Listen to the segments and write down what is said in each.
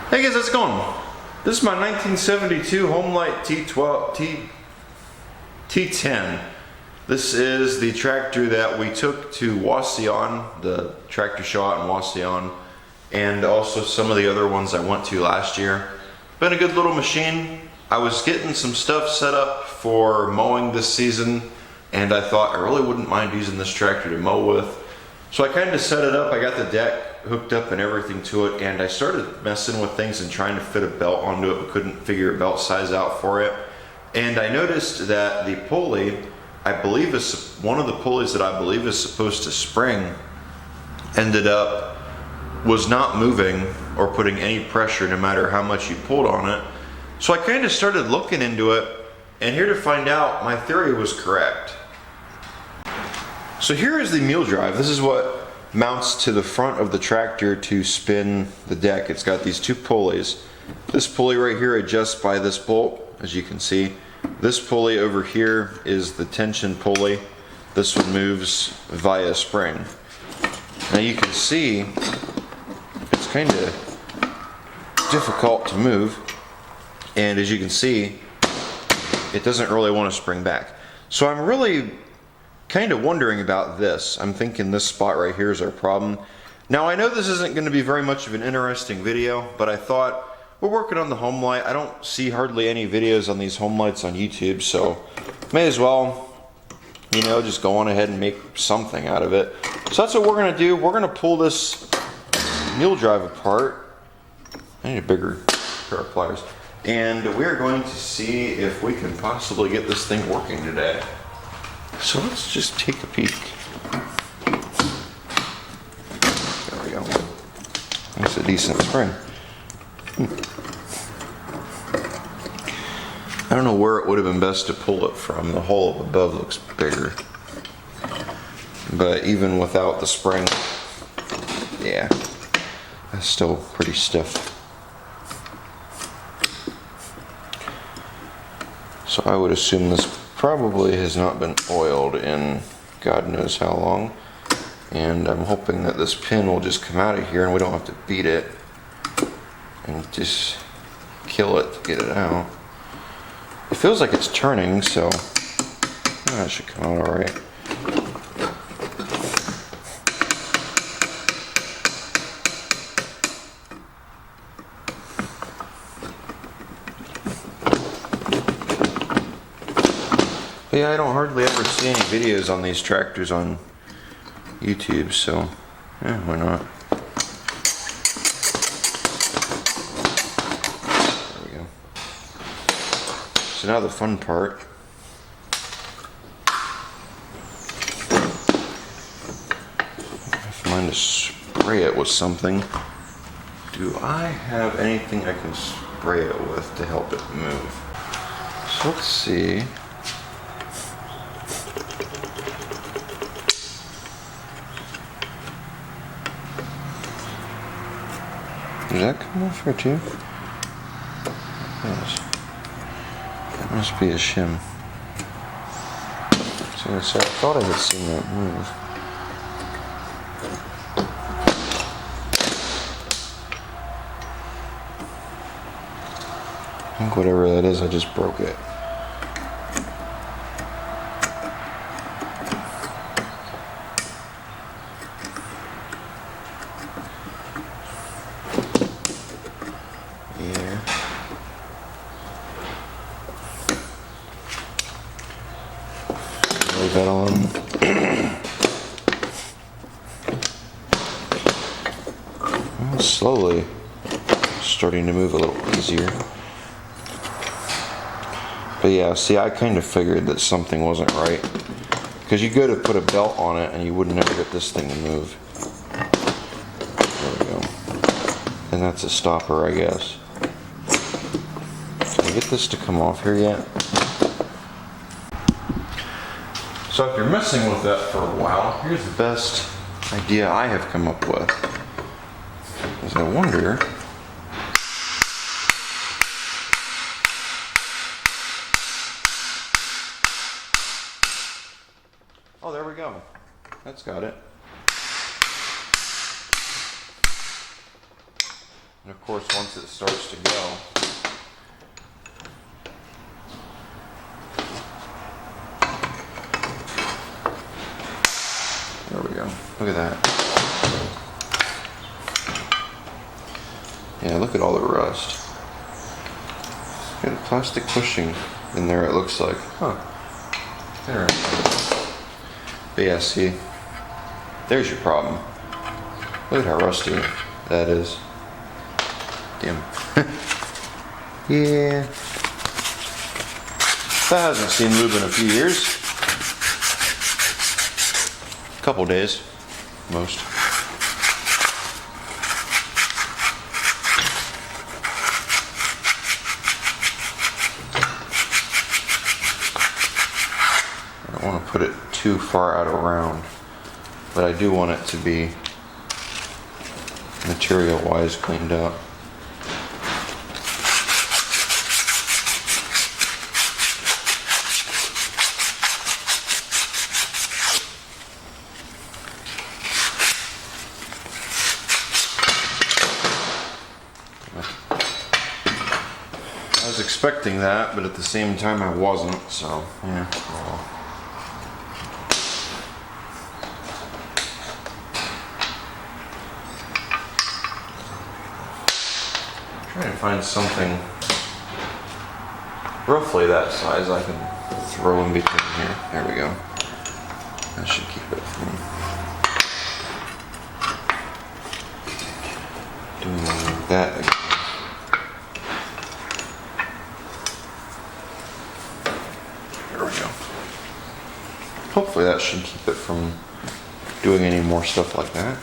Hey guys, how's it going? This is my 1972 Homelite T10. This is the tractor that we took to Wauseon, the tractor show out in Wauseon, and also some of the other ones I went to last year. Been a good little machine. I was getting some stuff set up for mowing this season, and I thought I really wouldn't mind using this tractor to mow with. So I kind of set it up. I got the deck hooked up and everything to it, and I started messing with things and trying to fit a belt onto it, but couldn't figure a belt size out for it. And I noticed that the pulley, I believe is one of the pulleys that I believe is supposed to spring, was not moving or putting any pressure no matter how much you pulled on it. So I kind of started looking into it, and here to find out my theory was correct. So here is the mule drive. This is what mounts to the front of the tractor to spin the deck. It's got these two pulleys. This pulley right here adjusts by this bolt, as you can see. This pulley over here is the tension pulley. This one moves via spring. Now you can see it's kind of difficult to move, and as you can see, it doesn't really want to spring back. So I'm really kind of wondering about this. I'm thinking this spot right here is our problem. Now I know this isn't going to be very much of an interesting video, but I thought we're working on the Homelite. I don't see hardly any videos on these Homelites on YouTube, so may as well, you know, just go on ahead and make something out of it. So that's what we're going to do. We're going to pull this mule drive apart. I need a bigger pair of pliers. And we're going to see if we can possibly get this thing working today. So let's just take a peek. There we go. That's a decent spring. I don't know where it would have been best to pull it from. The hole up above looks bigger. But even without the spring, yeah, that's still pretty stiff. So I would assume this probably has not been oiled in God knows how long, and I'm hoping that this pin will just come out of here and we don't have to beat it and just kill it to get it out. It feels like it's turning, so that should come out alright. Yeah, I don't hardly ever see any videos on these tractors on YouTube, so yeah, why not? There we go. So now the fun part. I find to spray it with something. Do I have anything I can spray it with to help it move? So let's see. Does that come off here too? Yes. That must be a shim. So I thought I had seen that move. I think whatever that is, I just broke it. Leave that on. Well, slowly starting to move a little easier. But yeah, see, I kind of figured that something wasn't right, because you go to put a belt on it and you would never get this thing to move. There we go. And that's a stopper, I guess. Can I get this to come off here yet? So if you're messing with that for a while, here's the best idea I have come up with. Is I wonder, oh, there we go. That's got it. And of course, once it starts to go, there we go. Look at that. Yeah, look at all the rust. Got a plastic bushing in there, it looks like. Huh. Interesting. But yeah, see, there's your problem. Look at how rusty that is. Damn. Yeah. That hasn't seen lube in a few years. A couple days, most. I don't want to put it too far out around, but I do want it to be material-wise cleaned up. I was expecting that, but at the same time I wasn't, so yeah. Well. Trying to find something roughly that size I can throw in between here. There we go. That should keep it from doing that again. There we go. Hopefully that should keep it from doing any more stuff like that.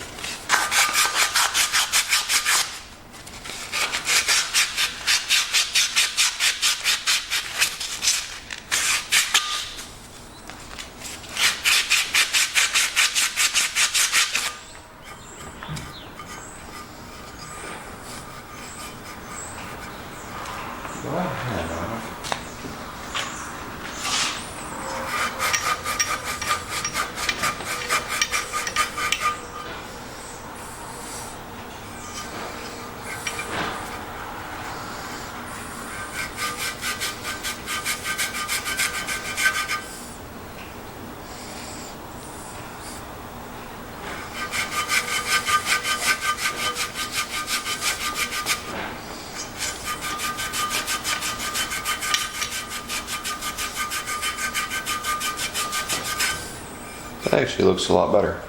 That actually looks a lot better.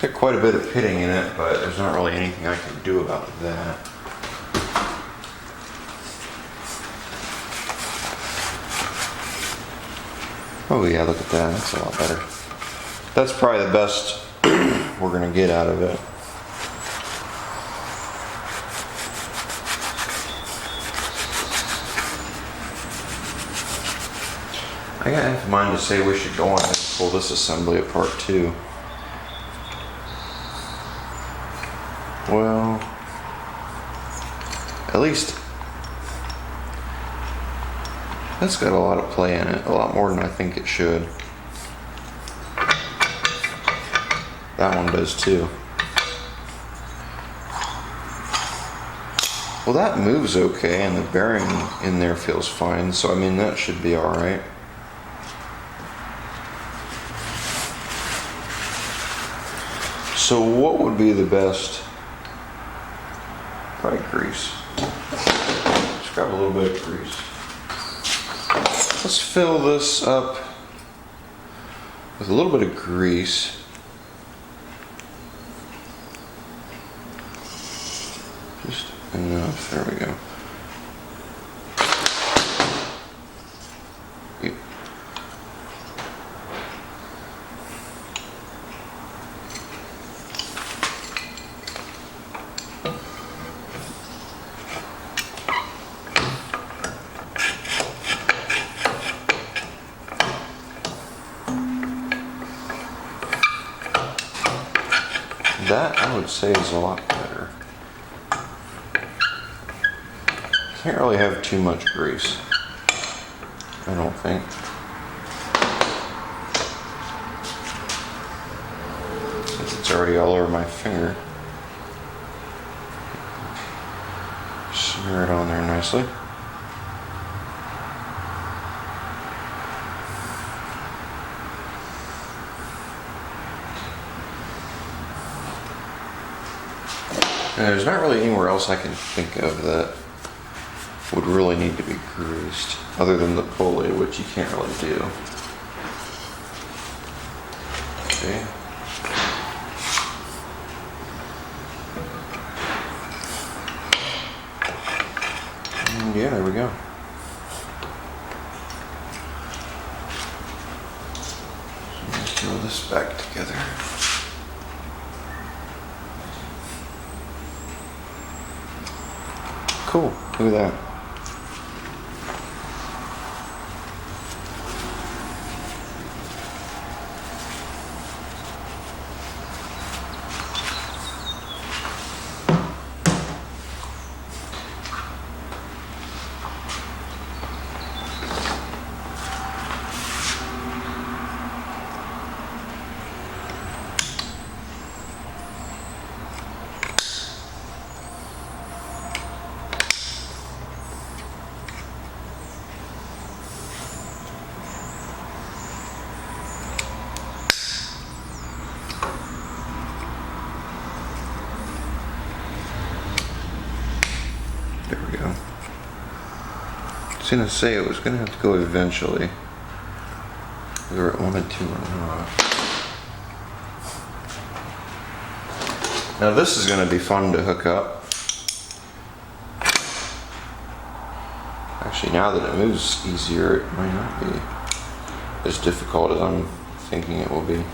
Got quite a bit of pitting in it, but there's not really anything I can do about that. Oh yeah, look at that. That's a lot better. That's probably the best we're gonna get out of it. I got enough mind to say we should go on and pull this assembly apart too. Well, at least that's got a lot of play in it, a lot more than I think it should. That one does too. Well, that moves okay, and the bearing in there feels fine, so I mean that should be alright. So what would be the best? Probably grease. Just grab a little bit of grease. Let's fill this up with a little bit of grease. Just enough. There we go. That, I would say, is a lot better. Can't really have too much grease, I don't think. Since it's already all over my finger. Smear it on there nicely. And there's not really anywhere else I can think of that would really need to be greased, other than the pulley, which you can't really do. Okay. And yeah, there we go. So let's throw this back together. Cool, look at that. There we go. I was gonna say it was gonna have to go eventually, whether it wanted to or not. Now this is gonna be fun to hook up. Actually, now that it moves easier, it might not be as difficult as I'm thinking it will be.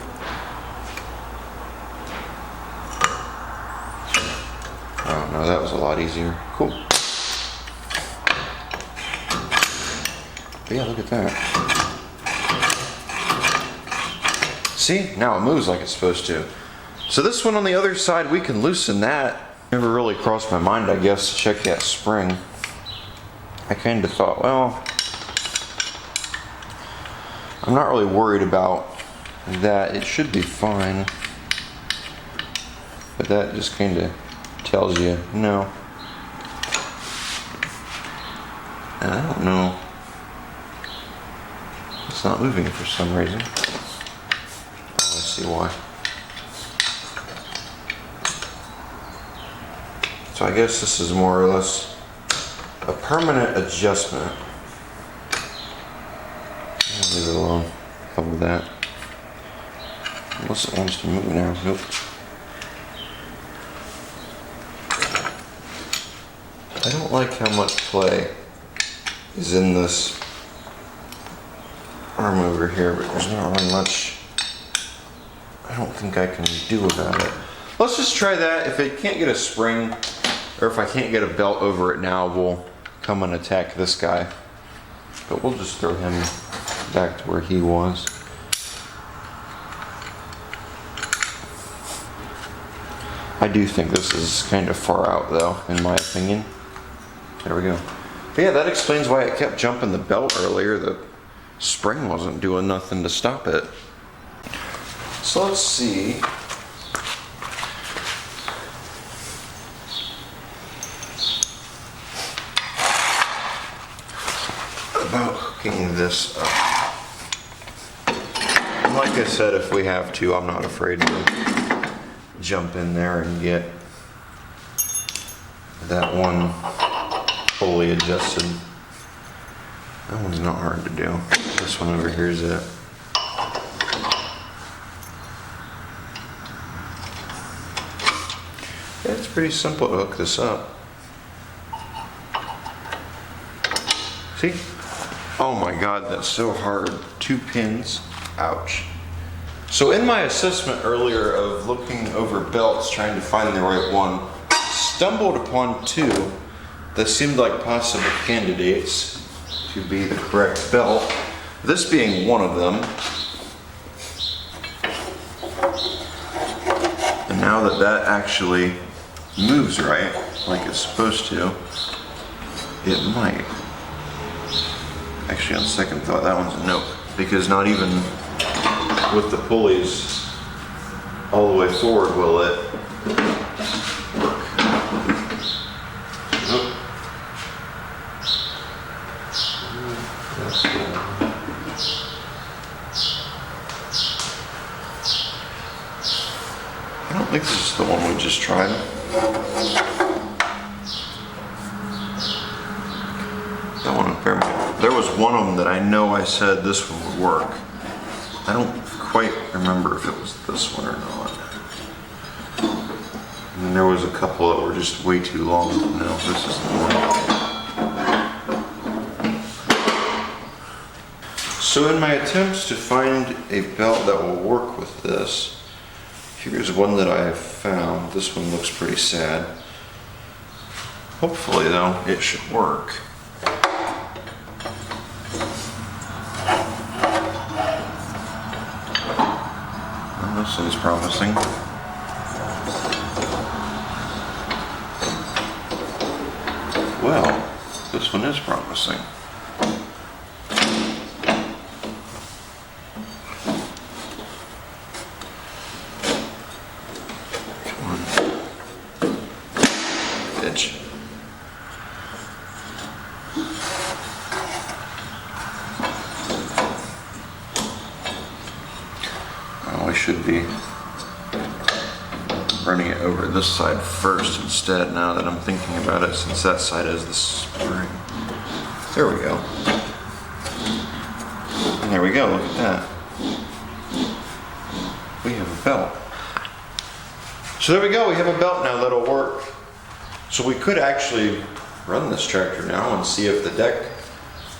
Oh no, that was a lot easier. Cool. But yeah, look at that. See, now it moves like it's supposed to. So this one on the other side, we can loosen that. Never really crossed my mind, I guess, to check that spring. I kind of thought, well, I'm not really worried about that. It should be fine. But that just kind of tells you, no. And I don't know. It's not moving for some reason. Oh, let's see why. So I guess this is more or less a permanent adjustment. I'll leave it alone. Cover that. Unless it wants to move now. Nope. I don't like how much play is in this arm over here, but there's not really much I don't think I can do about it. Let's just try that. If it can't get a spring, or if I can't get a belt over it now, we'll come and attack this guy. But we'll just throw him back to where he was. I do think this is kind of far out though, in my opinion. There we go. But yeah, that explains why it kept jumping the belt earlier. The spring wasn't doing nothing to stop it. So let's see. About hooking this up. And like I said, if we have to, I'm not afraid to jump in there and get that one fully adjusted. That one's not hard to do. This one over here is it. Yeah, it's pretty simple to hook this up. See? Oh my God, that's so hard. 2 pins. Ouch. So in my assessment earlier of looking over belts, trying to find the right one, stumbled upon 2 that seemed like possible candidates to be the correct belt. This being one of them. And now that that actually moves right, like it's supposed to, it might. Actually, on second thought, that one's a nope. Because not even with the pulleys all the way forward will it work. Nope. the one we just tried. That one up there. There was one of them that I know I said this one would work. I don't quite remember if it was this one or not. And there was a couple that were just way too long. No, this is the one. So in my attempts to find a belt that will work with this, here's one that I have found. This one looks pretty sad. Hopefully though, it should work. And this one's promising. Well, this one is promising. Oh, I should be running it over this side first instead, now that I'm thinking about it, since that side has the spring. There we go. And there we go, look at that. We have a belt. So there we go, we have a belt now that'll work. So we could actually run this tractor now and see if the deck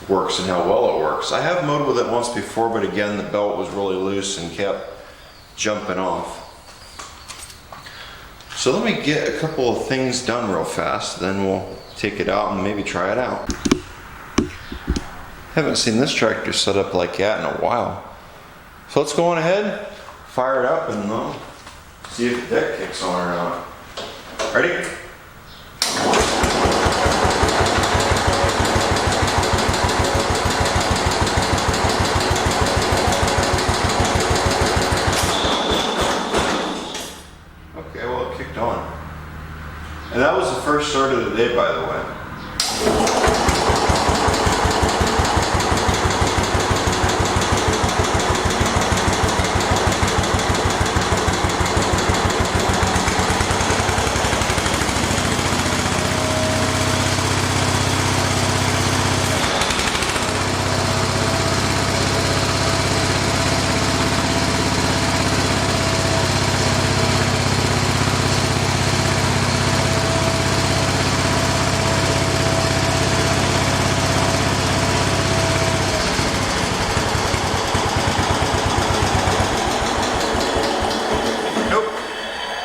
works and how well it works. I have mowed with it once before, but again, the belt was really loose and kept jumping off. So let me get a couple of things done real fast, then we'll take it out and maybe try it out. Haven't seen this tractor set up like that in a while. So let's go on ahead, fire it up, and see if the deck kicks on or not. Ready? And that was the first start of the day, by the way.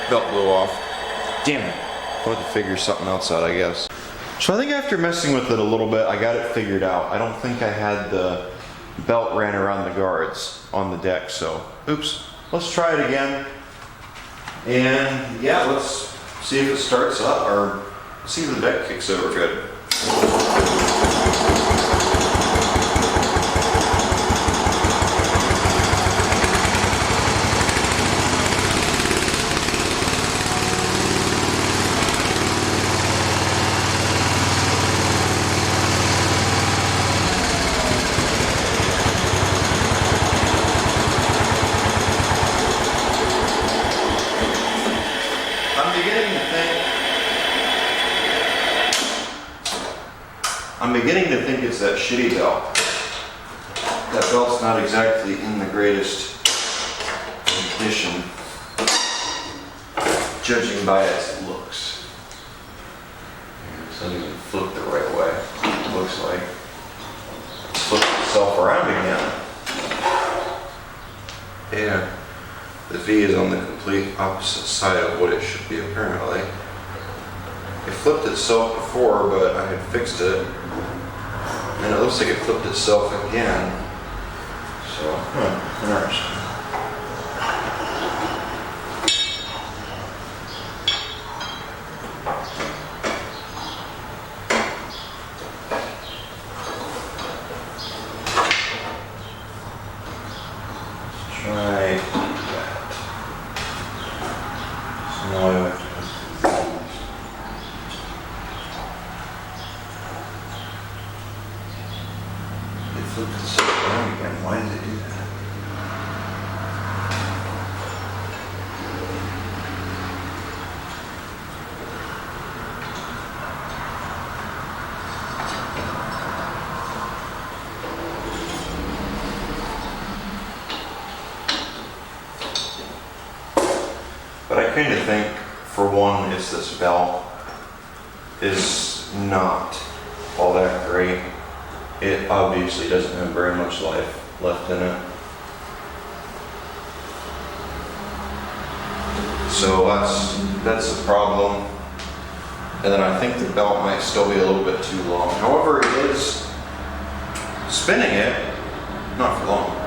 Belt blew off. Damn it. I'll have to figure something else out, I guess. So I think after messing with it a little bit, I got it figured out. I don't think I had the belt ran around the guards on the deck, so oops. Let's try it again. And yeah, let's see if it starts up, or see if the deck kicks over good. I'm beginning to think it's that shitty belt. That belt's not exactly in the greatest condition, judging by its looks. It doesn't even flip the right way, it looks like. It flips itself around again. Yeah, the V is on the complete opposite side of what it should be apparently. It flipped itself before, but I had fixed it. And it looks like it flipped itself again. So, interesting. Let's try that. So now I have to flip itself around again. Why did it do that? kind of think, for one, is this belt is not all that great. It obviously doesn't have very much life left in it. So that's a problem. And then I think the belt might still be a little bit too long. However, it is spinning it, not for long.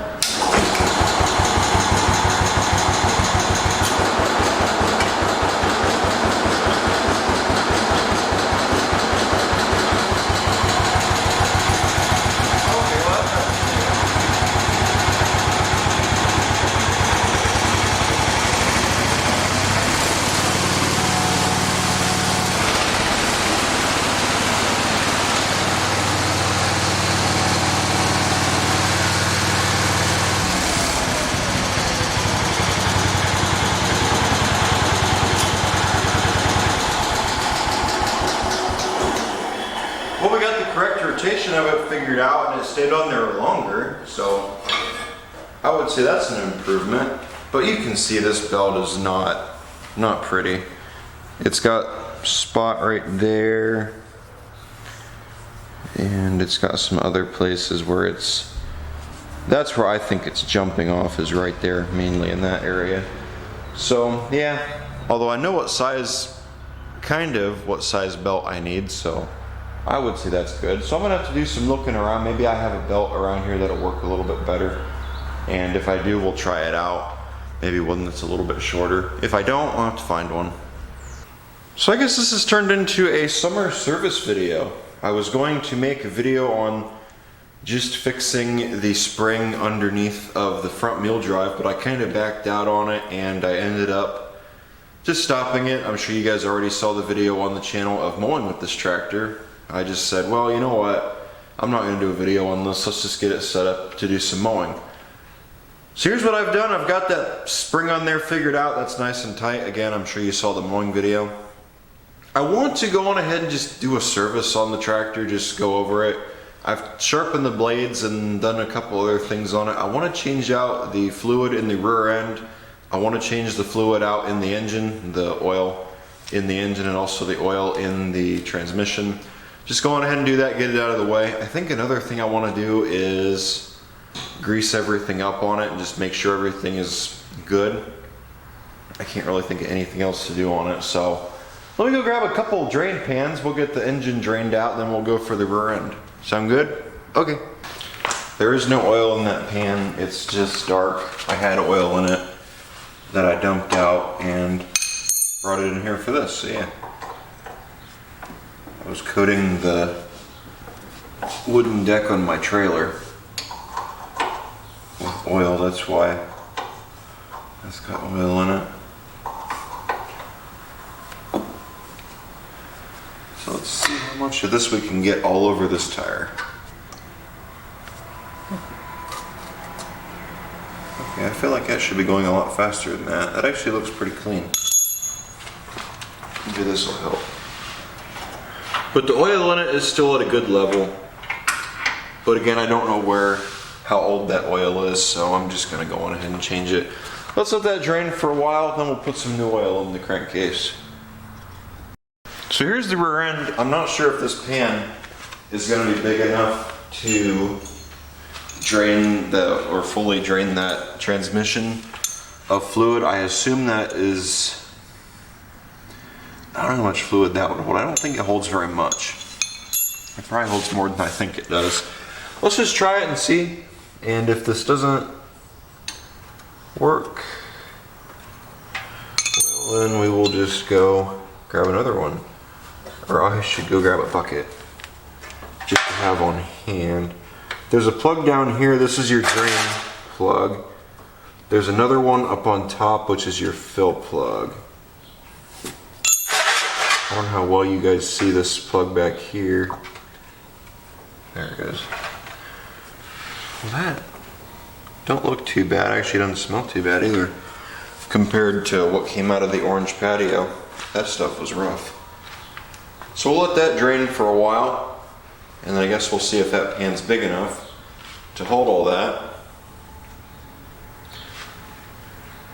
Well, we got the correct rotation of it figured out and it stayed on there longer, so I would say that's an improvement. But you can see this belt is not pretty. It's got a spot right there, and it's got some other places where that's where I think it's jumping off, is right there, mainly in that area. So yeah, although I know what size belt I need, so I would say that's good. So I'm gonna have to do some looking around. Maybe I have a belt around here that'll work a little bit better. And if I do, we'll try it out. Maybe one that's a little bit shorter. If I don't, I'll have to find one. So I guess this has turned into a summer service video. I was going to make a video on just fixing the spring underneath of the front mule drive, but I kind of backed out on it and I ended up just stopping it. I'm sure you guys already saw the video on the channel of mowing with this tractor. I just said, well, you know what? I'm not gonna do a video on this. Let's just get it set up to do some mowing. So here's what I've done. I've got that spring on there figured out. That's nice and tight. Again, I'm sure you saw the mowing video. I want to go on ahead and just do a service on the tractor, just go over it. I've sharpened the blades and done a couple other things on it. I want to change out the fluid in the rear end. I want to change the fluid out in the engine, the oil in the engine, and also the oil in the transmission. Just go on ahead and do that, get it out of the way. I think another thing I want to do is grease everything up on it and just make sure everything is good. I can't really think of anything else to do on it, so let me go grab a couple drain pans. We'll get the engine drained out, and then we'll go for the rear end. Sound good? Okay. There is no oil in that pan. It's just dark. I had oil in it that I dumped out and brought it in here for this, so yeah. I was coating the wooden deck on my trailer with oil, that's why it's got oil in it. So let's see how much of this we can get all over this tire. Okay, I feel like that should be going a lot faster than that. That actually looks pretty clean. Maybe this will help. But the oil in it is still at a good level. But again, I don't know how old that oil is, so I'm just gonna go on ahead and change it. Let's let that drain for a while, then we'll put some new oil in the crankcase. So here's the rear end. I'm not sure if this pan is gonna be big enough to drain or fully drain that transmission of fluid. I assume that is, I don't know how much fluid that would hold. I don't think it holds very much. It probably holds more than I think it does. Let's just try it and see. And if this doesn't work, well, then we will just go grab another one. Or I should go grab a bucket just to have on hand. There's a plug down here. This is your drain plug. There's another one up on top, which is your fill plug. I don't know how well you guys see this plug back here. There it goes. Well, that don't look too bad. Actually, doesn't smell too bad either. Compared to what came out of the orange patio, that stuff was rough. So we'll let that drain for a while, and then I guess we'll see if that pan's big enough to hold all that.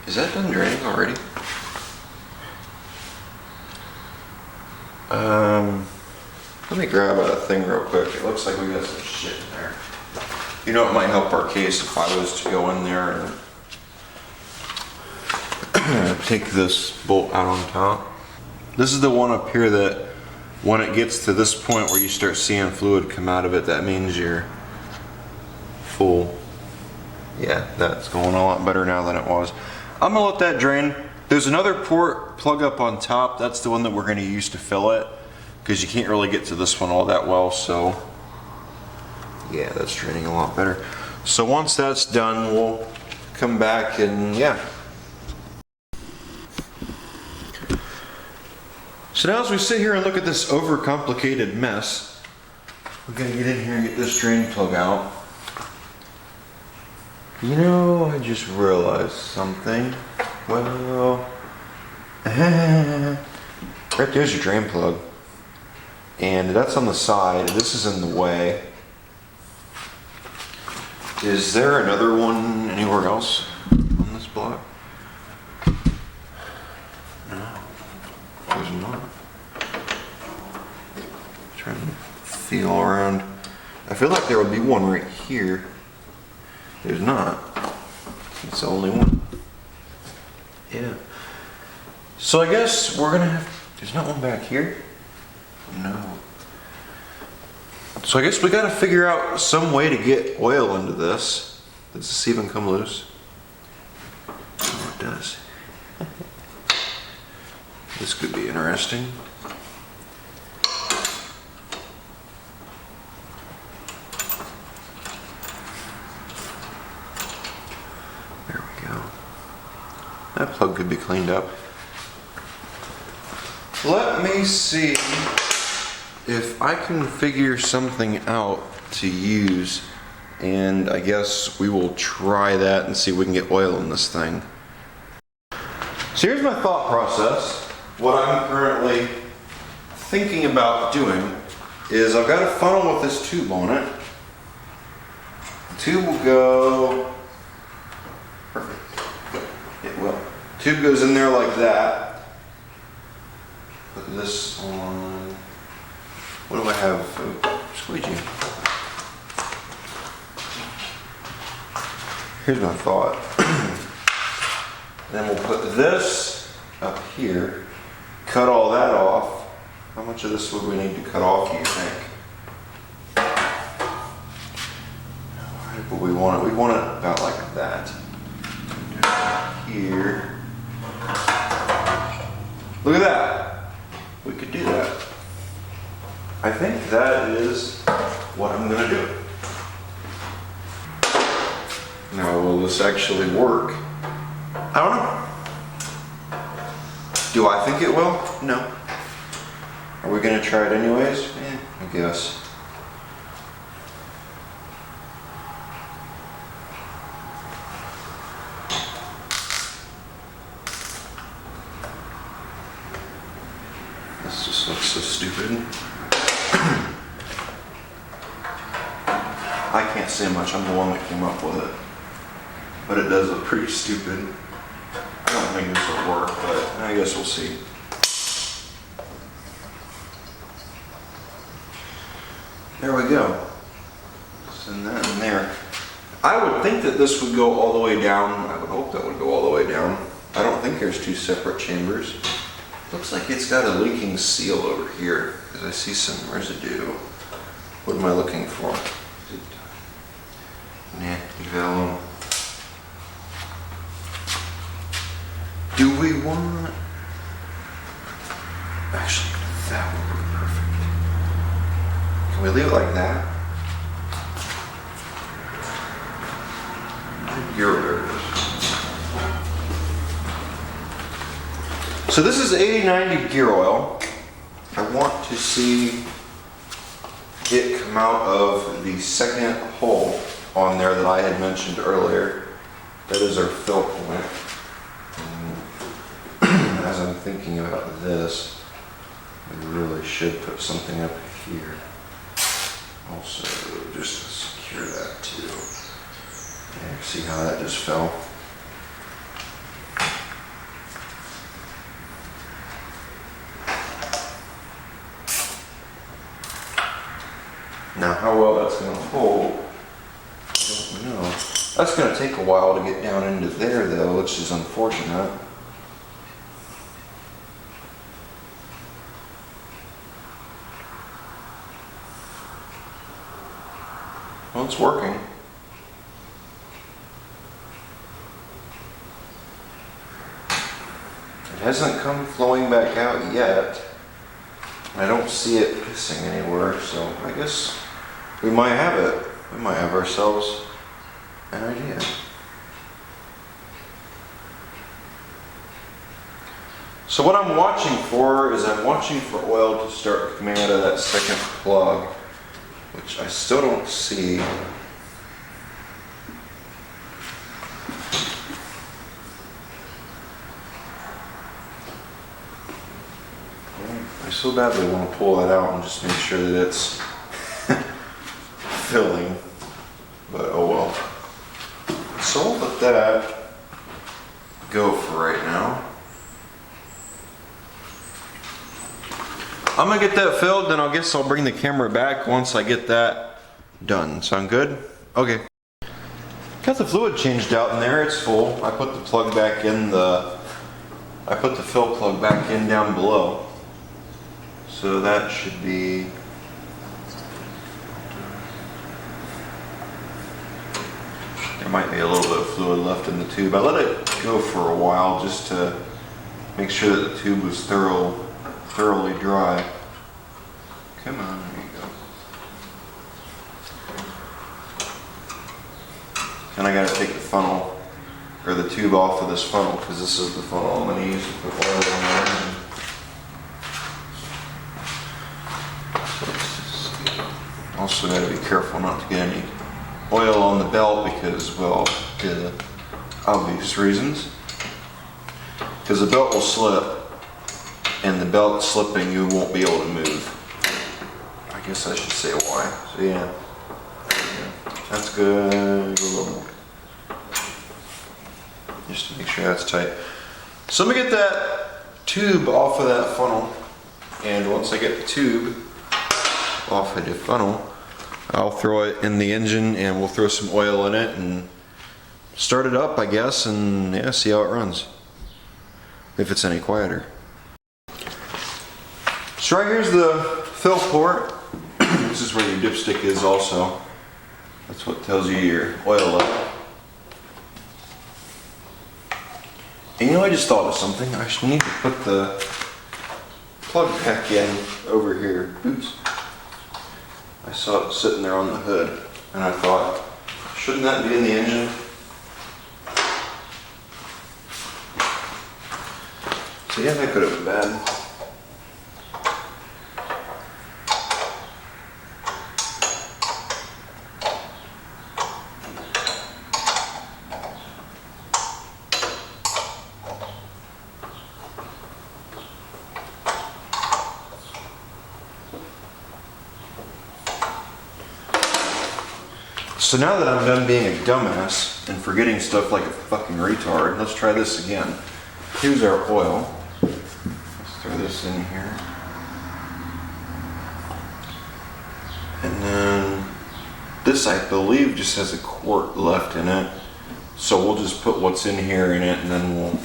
Is that done draining already? Let me grab a thing real quick. It looks like we got some shit in there. You know, it might help our case if I was to go in there and take this bolt out on top. This is the one up here that when it gets to this point where you start seeing fluid come out of it, that means you're full. Yeah, that's going a lot better now than it was. I'm gonna let that drain. There's another port plug up on top. That's the one that we're gonna use to fill it, because you can't really get to this one all that well, so yeah, that's draining a lot better. So once that's done, we'll come back and yeah. So now as we sit here and look at this overcomplicated mess, we're gonna get in here and get this drain plug out. You know, I just realized something. Well, right there's your drain plug. And that's on the side. This is in the way. Is there another one anywhere else on this block? No, there's not. Trying to feel around. I feel like there would be one right here. There's not. It's the only one. Yeah. So I guess we're gonna have. There's not one back here. No. So I guess we gotta figure out some way to get oil into this. Does this even come loose? Oh, it does. This could be interesting. There we go. That plug could be cleaned up. Let me see if I can figure something out to use, and I guess we will try that and see if we can get oil in this thing. So here's my thought process. What I'm currently thinking about doing is I've got a funnel with this tube on it. The tube will go, perfect, it will. Tube goes in there like that. Put this on. What do I have? Oh, squeegee. Here's my thought. Then we'll put this up here, cut all that off. How much of this would we need to cut off, do you think? Alright, but we want it about like that. Here. Look at that. We could do that. I think that is what I'm gonna do. Now, will this actually work? I don't know. Do I think it will? No. Are we gonna try it anyways? I guess. This just looks so stupid. I can't say much, I'm the one that came up with it. But it does look pretty stupid. I don't think this will work, but I guess we'll see. There we go. Send that in there. I would think that this would go all the way down. I would hope that would go all the way down. I don't think there's two separate chambers. Looks like it's got a leaking seal over here because I see some residue. What am I looking for? Nah, vellum. Do we want... Actually, that would work perfect. Can we leave it like that? So this is 80-90 gear oil. I want to see it come out of the second hole on there that I had mentioned earlier. That is our fill point. And as I'm thinking about this, I really should put something up here. Also, just to secure that too. Yeah, see how that just fell? Now how well that's going to hold, I don't know. That's going to take a while to get down into there though, which is unfortunate. Well, it's working. It hasn't come flowing back out yet. I don't see it pissing anywhere, so I guess we might have it. We might have ourselves an idea. So what I'm watching for is I'm watching for oil to start coming out of that second plug, which I still don't see. I so badly want to pull that out and just make sure that it's filling, but oh well. So I'll let that go for right now. I'm gonna get that filled, then I guess I'll bring the camera back once I get that done. Sound good? Okay. Got the fluid changed out in there, it's full. I put the plug back in I put the fill plug back in down below. So that should be there might be a little bit of fluid left in the tube. I let it go for a while just to make sure that the tube was thoroughly dry. Come on, there you go. And I gotta take the funnel, or the tube off of this funnel, because this is the funnel I'm gonna use to put oil in there. Also gotta be careful not to get any oil on the belt because, well, the obvious reasons. Because the belt will slip, and the belt slipping, you won't be able to move. I guess I should say why. So yeah, that's good. Go a little more, just to make sure that's tight. So I'm gonna get that tube off of that funnel, and once I get the tube off of the funnel, I'll throw it in the engine, and we'll throw some oil in it and start it up, I guess, and yeah, see how it runs. If it's any quieter. So right here's the fill port. This is where your dipstick is also. That's what tells you your oil level. And you know, I just thought of something. I should need to put the plug back in over here. Oops. I saw it sitting there on the hood, and I thought, shouldn't that be in the engine? So yeah, that could have been bad. So now that I'm done being a dumbass and forgetting stuff like a fucking retard, let's try this again. Here's our oil. Let's throw this in here. And then this, I believe, just has a quart left in it. So we'll just put what's in here in it, and then we'll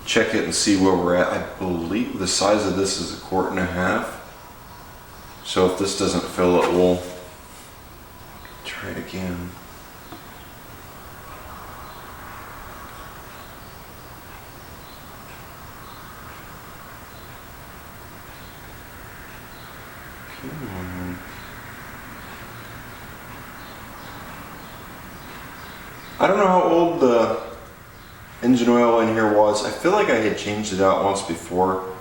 check it and see where we're at. I believe the size of this is 1.5 quarts. So if this doesn't fill it, we'll try it again. I don't know how old the engine oil in here was. I feel like I had changed it out once before.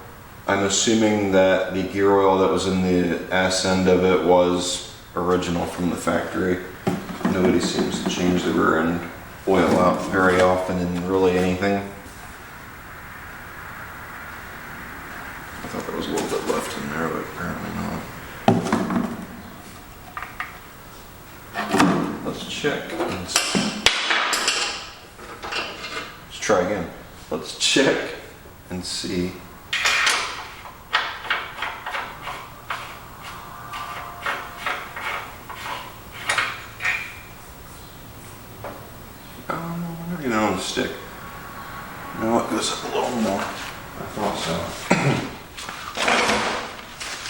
I'm assuming that the gear oil that was in the ass end of it was original from the factory. Nobody seems to change the rear end oil out very often in really anything. I thought there was a little bit left in there, but apparently not. Let's check. Let's try again. Let's check and see. the stick. No, it goes up a little more. I thought so.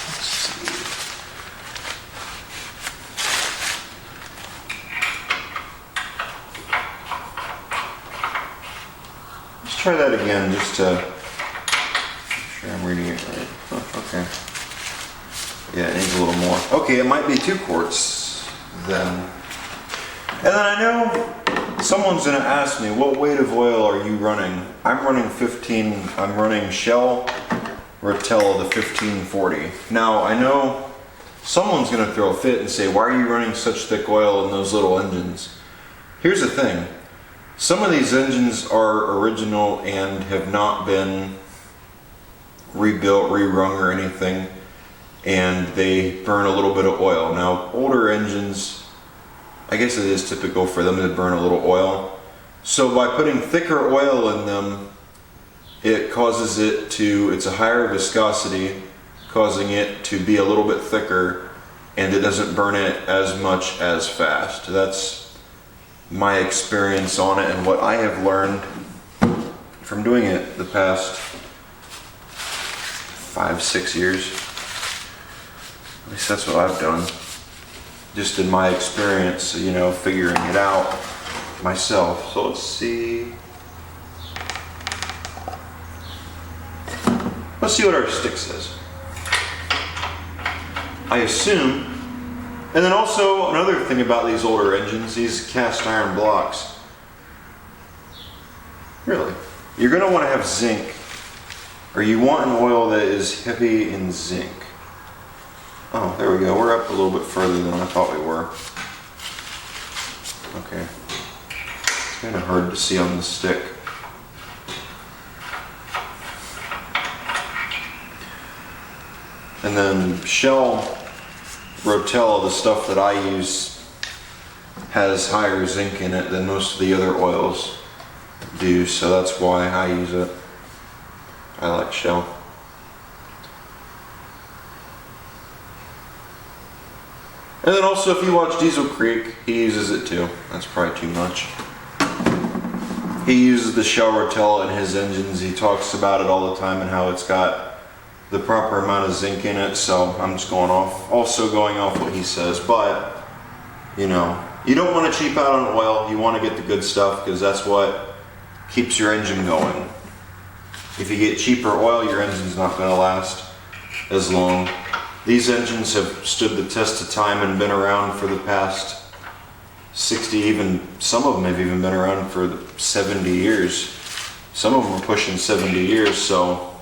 Let's see. Let's try that again just to make sure I'm reading it right. Oh, okay. Yeah, it needs a little more. Okay, it might be 2 quarts then. And then I know someone's gonna ask me, what weight of oil are you running? I'm running 15, I'm running Shell Rotella, the 1540. Now, I know someone's gonna throw a fit and say, why are you running such thick oil in those little engines? Here's the thing. Some of these engines are original and have not been rebuilt, rerung or anything, and they burn a little bit of oil. Now, older engines, I guess it is typical for them to burn a little oil. So by putting thicker oil in them, it causes it to, it's a higher viscosity, causing it to be a little bit thicker, and it doesn't burn it as much as fast. That's my experience on it and what I have learned from doing it the past 5-6 years. At least that's what I've done. Just in my experience, you know, figuring it out myself. So let's see. Let's see what our stick says. I assume, and then also another thing about these older engines, these cast iron blocks. Really, you're going to want to have zinc, or you want an oil that is heavy in zinc. Oh, there we go. We're up a little bit further than I thought we were. Okay. It's kind of hard to see on the stick. And then Shell Rotella, the stuff that I use, has higher zinc in it than most of the other oils do, so that's why I use it. I like Shell. And then also, if you watch Diesel Creek, he uses it too. That's probably too much. He uses the Shell Rotella in his engines. He talks about it all the time and how it's got the proper amount of zinc in it. So I'm just going off what he says. But, you know, you don't want to cheap out on oil. You want to get the good stuff because that's what keeps your engine going. If you get cheaper oil, your engine's not going to last as long. These engines have stood the test of time and been around for the past 60, even some of them have even been around for 70 years. Some of them are pushing 70 years, so,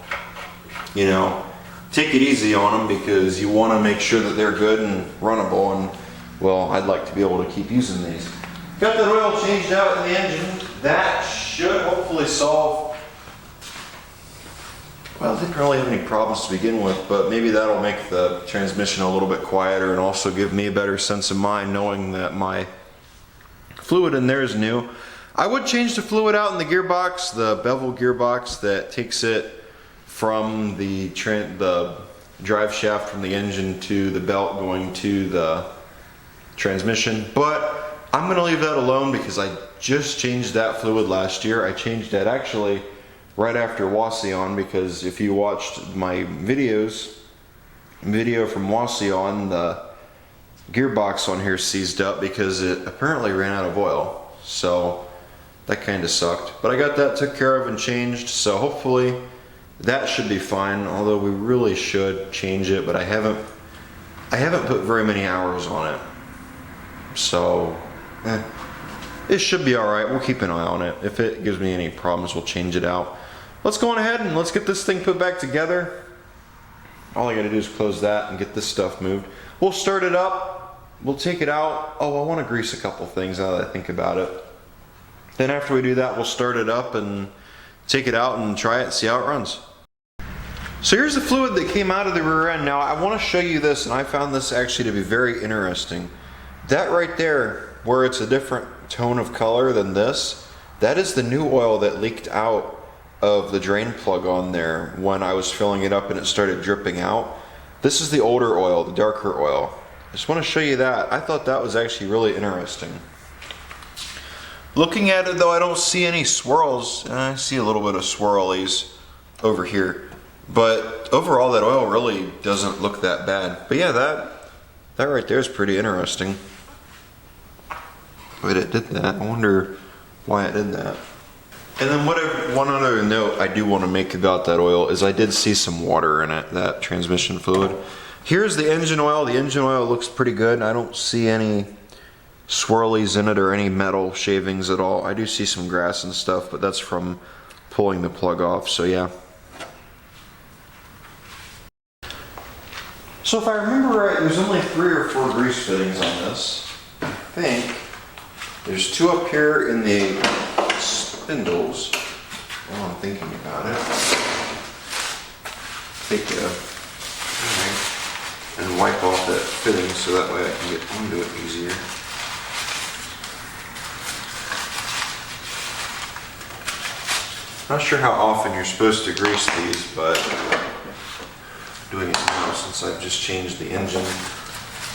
you know, take it easy on them because you want to make sure that they're good and runnable, and, well, I'd like to be able to keep using these. Got the oil changed out in the engine. That should hopefully solve. Well, I didn't really have any problems to begin with, but maybe that'll make the transmission a little bit quieter and also give me a better sense of mind knowing that my fluid in there is new. I would change the fluid out in the gearbox, the bevel gearbox that takes it from the drive shaft from the engine to the belt going to the transmission, but I'm going to leave that alone because I just changed that fluid last year. I changed that actually right after Wasion, because if you watched my video from Wasion, the gearbox on here seized up because it apparently ran out of oil. So that kind of sucked. But I got that took care of and changed, so hopefully that should be fine, although we really should change it, but I haven't put very many hours on it. So, it should be alright. We'll keep an eye on it. If it gives me any problems, we'll change it out. Let's go on ahead and let's get this thing put back together. All I gotta do is close that and get this stuff moved. We'll start it up. We'll take it out. Oh, I want to grease a couple things now that I think about it. Then after we do that, we'll start it up and take it out and try it and see how it runs. So here's the fluid that came out of the rear end. Now I want to show you this, and I found this actually to be very interesting. That right there, where it's a different tone of color than this, that is the new oil that leaked out of the drain plug on there when I was filling it up and it started dripping out. This is the older oil, the darker oil. I just want to show you that. I thought that was actually really interesting. Looking at it though, I don't see any swirls. I see a little bit of swirlies over here. But overall that oil really doesn't look that bad. But yeah, that right there is pretty interesting. But it did that. I wonder why it did that. And then one other note I do want to make about that oil is I did see some water in it, that transmission fluid. Here's the engine oil. The engine oil looks pretty good. I don't see any swirlies in it or any metal shavings at all. I do see some grass and stuff, but that's from pulling the plug off, so yeah. So if I remember right, there's only 3 or 4 grease fittings on this. I think there's 2 up here in the spindles. While I'm thinking about it, and wipe off that fitting so that way I can get onto it easier. Not sure how often you're supposed to grease these, but I'm doing it now since I've just changed the engine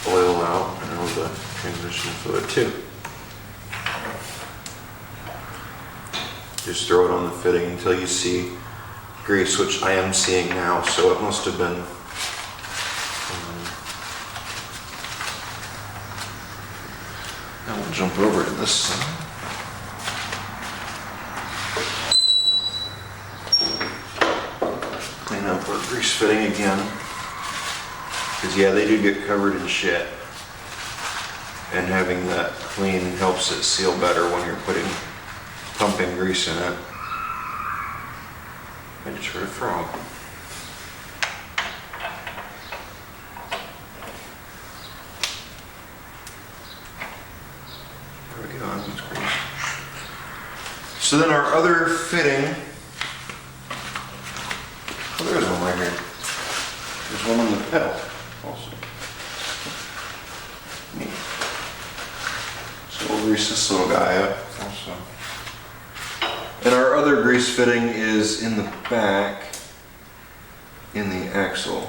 oil out and all the transmission fluid too. Just throw it on the fitting until you see grease, which I am seeing now, so it must have been now we'll jump over to this side. Clean up our grease fitting again. Because yeah, they do get covered in shit. And having that clean helps it seal better when you're pumping grease in it. I just heard a frog. There we go, that's grease. So then our other fitting, oh, there's one right here. There's one on the pedal also. Neat. So we'll grease this little guy up also. And our other grease fitting is in the back, in the axle.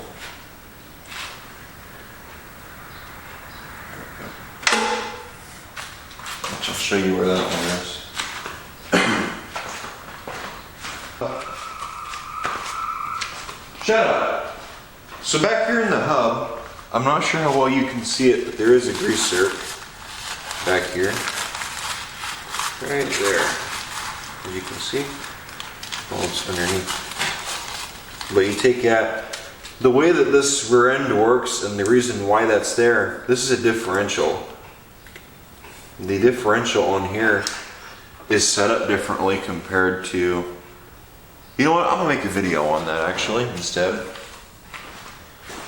Which I'll show you where that one is. Shut up! So back here in the hub, I'm not sure how well you can see it, but there is a greaser back here. Right there. As you can see, well, it's underneath. But you take that, the way that this rear end works and the reason why that's there, this is a differential. The differential on here is set up differently compared to, you know what, I'm gonna make a video on that actually instead.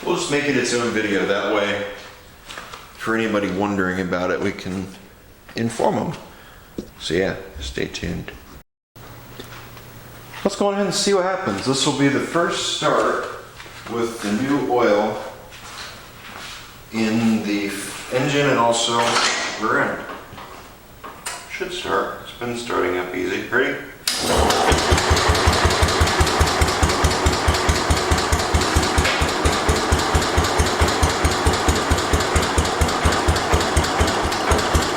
We'll just make it its own video, that way for anybody wondering about it we can inform them. So yeah, stay tuned. Let's go ahead and see what happens. This will be the first start with the new oil in the engine and also rear end. Should start. It's been starting up easy. Ready?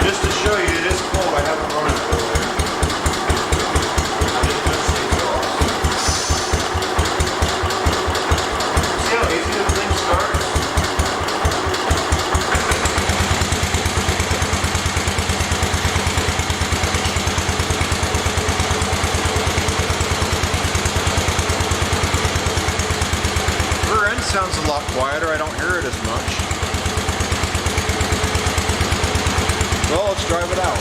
Just to show you, it is cold. I haven't run it earlier. See how easy the thing starts? Rear end sounds a lot quieter. I don't hear it as much. Well, let's drive it out.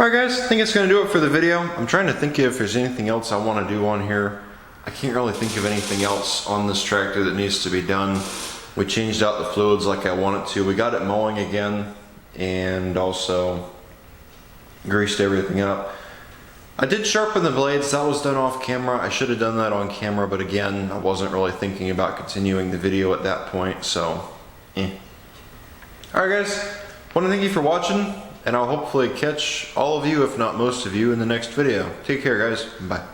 Alright guys, I think it's going to do it for the video. I'm trying to think if there's anything else I want to do on here. I can't really think of anything else on this tractor that needs to be done. We changed out the fluids like I wanted to. We got it mowing again and also greased everything up. I did sharpen the blades. That was done off camera. I should have done that on camera, but again, I wasn't really thinking about continuing the video at that point, so Alright guys, want to thank you for watching, and I'll hopefully catch all of you, if not most of you, in the next video. Take care guys. Bye.